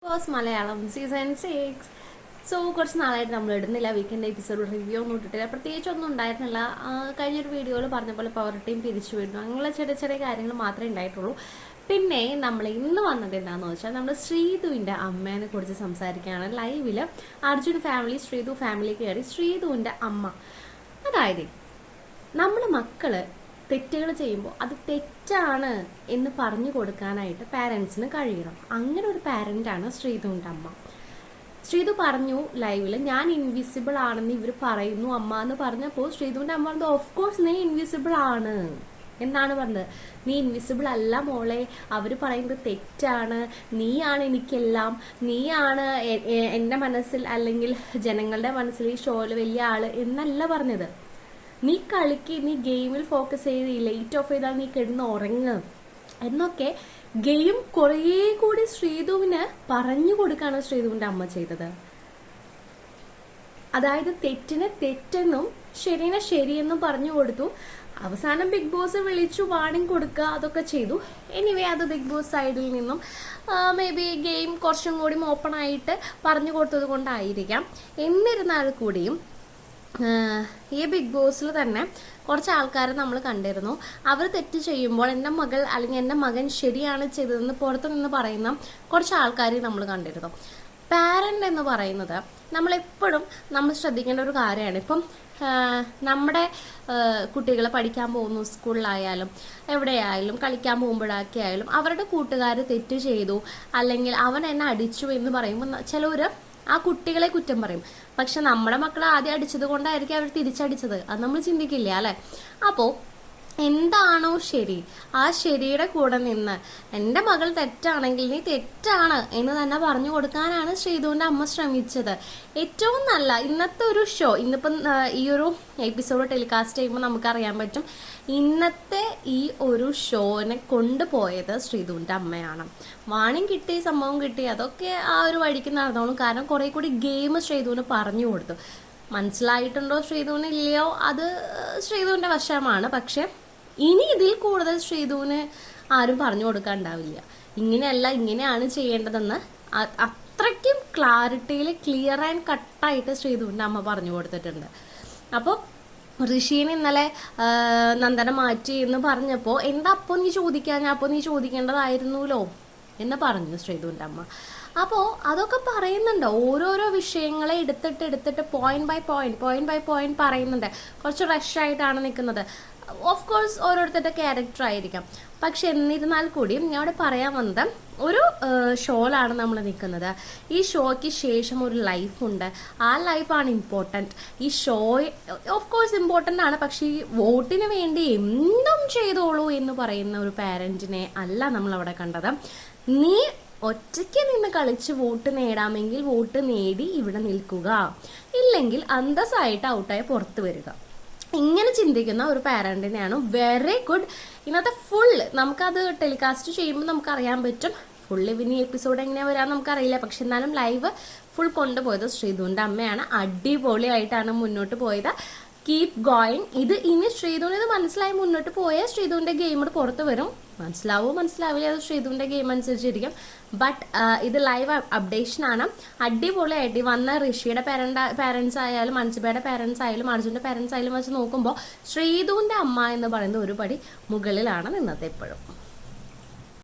Boss Malayalam season 6. So കുറച്ച് നാളായിട്ട് നമ്മൾ ഇടുന്നില്ല, വീക്കെൻഡ് എപ്പിസോഡ് റിവ്യൂ ഒന്നും ഇട്ടിട്ടില്ല, പ്രത്യേകിച്ചൊന്നും ഉണ്ടായിരുന്നില്ല. കഴിഞ്ഞൊരു വീഡിയോയിൽ പറഞ്ഞ പോലെ പവർ ടീം പിരിച്ചു വിടുന്നു, അങ്ങനെയുള്ള ചെറിയ ചെറിയ കാര്യങ്ങൾ മാത്രമേ ഉണ്ടായിട്ടുള്ളൂ. പിന്നെ നമ്മൾ ഇന്ന് വന്നത് എന്താണെന്ന് വെച്ചാൽ നമ്മൾ ശ്രീധുവിൻ്റെ അമ്മേനെ കുറിച്ച് സംസാരിക്കുകയാണ്. ലൈവിൽ അർജുൻ ഫാമിലി ശ്രീധു ഫാമിലി കയറി ശ്രീധുവിൻ്റെ അമ്മ, അതായത് നമ്മൾ മക്കള് തെറ്റുകൾ ചെയ്യുമ്പോൾ അത് തെറ്റാണ് എന്ന് പറഞ്ഞു കൊടുക്കാനായിട്ട് പാരൻസിന് കഴിയണം. അങ്ങനെ ഒരു പാരൻ്റാണ് ശ്രീധുവിൻ്റെ അമ്മ. ശ്രീധു പറഞ്ഞു ലൈവിൽ, ഞാൻ ഇൻവിസിബിൾ ആണെന്ന് ഇവർ പറയുന്നു അമ്മ എന്ന് പറഞ്ഞപ്പോൾ ശ്രീധുവിൻ്റെ അമ്മ പറഞ്ഞു, ഓഫ് കോഴ്സ് നീ ഇൻവിസിബിൾ ആണ് എന്നാണ് പറഞ്ഞത്. നീ ഇൻവിസിബിൾ അല്ല മോളെ, അവർ പറയുന്നത് തെറ്റാണ്, നീയാണ് എനിക്കെല്ലാം, നീയാണ് എൻ്റെ മനസ്സിൽ അല്ലെങ്കിൽ ജനങ്ങളുടെ മനസ്സിൽ ഈ ഷോയിൽ വലിയ ആള് എന്നല്ല പറഞ്ഞത്. നീ കളിക്ക്, നീ ഗെയിമിൽ ഫോക്കസ് ചെയ്ത് ലൈറ്റ് ഓഫ് ചെയ്താൽ നീ കിടന്ന് ഉറങ്ങ് എന്നൊക്കെ ഗെയിം കുറേ കൂടി ശ്രീധുവിന് പറഞ്ഞു കൊടുക്കാണ് ശ്രീധുവിന്റെ അമ്മ ചെയ്തത്. അതായത് തെറ്റിനെ തെറ്റെന്നും ശരിനെ ശരിയെന്നും പറഞ്ഞു കൊടുത്തു. അവസാനം ബിഗ് ബോസ് വിളിച്ചു വാണിംഗ് കൊടുക്കുക, അതൊക്കെ ചെയ്തു. എനിവേ അത് ബിഗ് ബോസ് സൈഡിൽ നിന്നും മേ ബി ഗെയിം കുറച്ചും കൂടി ഓപ്പൺ ആയിട്ട് പറഞ്ഞു കൊടുത്തത് കൊണ്ടായിരിക്കാം. എന്നിരുന്നാൽ കൂടിയും ഈ ബിഗ് ബോസിൽ തന്നെ കുറച്ച് ആൾക്കാരെ നമ്മൾ കണ്ടിരുന്നു. അവർ തെറ്റ് ചെയ്യുമ്പോൾ എൻ്റെ മകൾ അല്ലെങ്കിൽ എൻ്റെ മകൻ ശരിയാണ് ചെയ്തതെന്ന് പുറത്തു നിന്ന് പറയുന്ന കുറച്ച് ആൾക്കാരെ നമ്മൾ കണ്ടിരുന്നു. പാരൻ്റ് എന്ന് പറയുന്നത് നമ്മളെപ്പോഴും നമ്മൾ ശ്രദ്ധിക്കേണ്ട ഒരു കാര്യമാണ്. ഇപ്പം നമ്മുടെ കുട്ടികൾ പഠിക്കാൻ പോകുന്നു, സ്കൂളിലായാലും എവിടെയായാലും കളിക്കാൻ പോകുമ്പോഴൊക്കെ ആയാലും അവരുടെ കൂട്ടുകാർ തെറ്റ് ചെയ്തു അല്ലെങ്കിൽ അവൻ എന്നെ അടിച്ചു എന്ന് പറയുമ്പോൾ ചിലവർ ആ കുട്ടികളെ കുറ്റം പറയും. പക്ഷെ നമ്മുടെ മക്കളെ ആദ്യം അടിച്ചത് കൊണ്ടായിരിക്കും അവർ തിരിച്ചടിച്ചത്, അത് നമ്മൾ ചിന്തിക്കില്ല അല്ലെ. അപ്പോൾ എന്താണോ ശരി, ആ ശരിയുടെ കൂടെ നിന്ന് എൻ്റെ മകൾ തെറ്റാണെങ്കിൽ നീ തെറ്റാണ് എന്ന് തന്നെ പറഞ്ഞു കൊടുക്കാനാണ് ശ്രീധുവിൻ്റെ അമ്മ ശ്രമിച്ചത്. ഏറ്റവും നല്ല ഇന്നത്തെ ഒരു ഷോ, ഇന്നിപ്പം ഈ ഒരു എപ്പിസോഡ് ടെലികാസ്റ്റ് ചെയ്യുമ്പോൾ നമുക്കറിയാൻ പറ്റും, ഇന്നത്തെ ഈ ഒരു ഷോനെ കൊണ്ടുപോയത് ശ്രീധുവിൻ്റെ അമ്മയാണ്. വാണിംഗ് കിട്ടി, സംഭവം കിട്ടി, അതൊക്കെ ആ ഒരു വഴിക്ക് നടന്നോളും. കാരണം കുറെ കൂടി ഗെയിം ശ്രീധുവിന് പറഞ്ഞു കൊടുത്തു. മനസ്സിലായിട്ടുണ്ടോ ശ്രീധുവിന് ഇല്ലയോ, അത് ശ്രീധുവിൻ്റെ വശമാണ്. പക്ഷെ ഇനി ഇതിൽ കൂടുതൽ ശ്രീധുവിന് ആരും പറഞ്ഞു കൊടുക്കാനുണ്ടാവില്ല. ഇങ്ങനെയല്ല, ഇങ്ങനെയാണ് ചെയ്യേണ്ടതെന്ന് അത്രയ്ക്കും ക്ലാരിറ്റിയിൽ ക്ലിയർ ആൻഡ് കട്ടായിട്ട് ശ്രീധുവിൻ്റെ അമ്മ പറഞ്ഞു കൊടുത്തിട്ടുണ്ട്. അപ്പോൾ ഋഷീനെ ഇന്നലെ നന്ദന മാറ്റി എന്ന് പറഞ്ഞപ്പോൾ എന്താ അപ്പോൾ നീ ചോദിക്കാൻ, അപ്പോൾ നീ ചോദിക്കേണ്ടതായിരുന്നല്ലോ എന്ന് പറഞ്ഞു ശ്രീധുവിൻ്റെ അമ്മ. അപ്പോൾ അതൊക്കെ പറയുന്നുണ്ട്, ഓരോരോ വിഷയങ്ങളെ എടുത്തിട്ട് പോയിന്റ് ബൈ പോയിന്റ് പറയുന്നുണ്ട്. കുറച്ച് റഷായിട്ടാണ് നിൽക്കുന്നത്. ഓഫ് കോഴ്സ് ഓരോരുത്തരുടെ ക്യാരക്ടർ ആയിരിക്കാം. പക്ഷെ എന്നിരുന്നാൽ കൂടിയും ഞാൻ അവിടെ പറയാൻ വന്നത്, ഒരു ഷോയിലാണ് നമ്മൾ നിൽക്കുന്നത്. ഈ ഷോയ്ക്ക് ശേഷം ഒരു ലൈഫുണ്ട്, ആ ലൈഫാണ് ഇമ്പോർട്ടൻറ്റ്. ഈ ഷോ ഓഫ് കോഴ്സ് ഇമ്പോർട്ടൻ്റ് ആണ്, പക്ഷെ ഈ വോട്ടിന് വേണ്ടി എന്തും ചെയ്തോളൂ എന്ന് പറയുന്ന ഒരു പാരന്റിനെ അല്ല നമ്മളവിടെ കണ്ടത്. നീ ഒറ്റയ്ക്ക് നിന്ന് കളിച്ച് വോട്ട് നേടാമെങ്കിൽ വോട്ട് നേടി ഇവിടെ നിൽക്കുക, ഇല്ലെങ്കിൽ അന്തസ്സായിട്ട് ഔട്ടായി പുറത്തു വരിക. ഇങ്ങനെ ചിന്തിക്കുന്ന ഒരു പാരന്റിനെയാണ് വെരി ഗുഡ്. ഇന്നത്തെ ഫുൾ നമുക്കത് ടെലികാസ്റ്റ് ചെയ്യുമ്പോൾ നമുക്കറിയാൻ പറ്റും. ഫുള്ള് ഇനി എപ്പിസോഡ് എങ്ങനെയാ വരാൻ നമുക്കറിയില്ല. പക്ഷെ എന്നാലും ലൈവ് ഫുൾ കൊണ്ടുപോയത് ശ്രീധുവിൻ്റെ അമ്മയാണ്. അടിപൊളിയായിട്ടാണ് മുന്നോട്ട് പോയത്. Keep going. ഇത് ഇനി ശ്രീധുവിന് ഇത് മനസ്സിലായി മുന്നോട്ട് പോയാൽ ശ്രീധുവിൻ്റെ ഗെയിം പുറത്ത് വരും. മനസ്സിലാവില്ല, അത് ശ്രീധുവിൻ്റെ ഗെയിം അനുസരിച്ചിരിക്കും. ബട്ട് ഇത് ലൈവ് അപ്ഡേഷൻ ആണ്. അടിപൊളിയായിട്ട് വന്ന ഋഷിയുടെ പാരൻസ് ആയാലും അൻസിബയുടെ പാരൻസ് ആയാലും അർജുൻ്റെ പാരൻസ് ആയാലും വെച്ച് നോക്കുമ്പോൾ ശ്രീധുവിൻ്റെ അമ്മ എന്ന് പറയുന്നത് ഒരു പടി മുകളിലാണ് നിന്നത് എപ്പോഴും.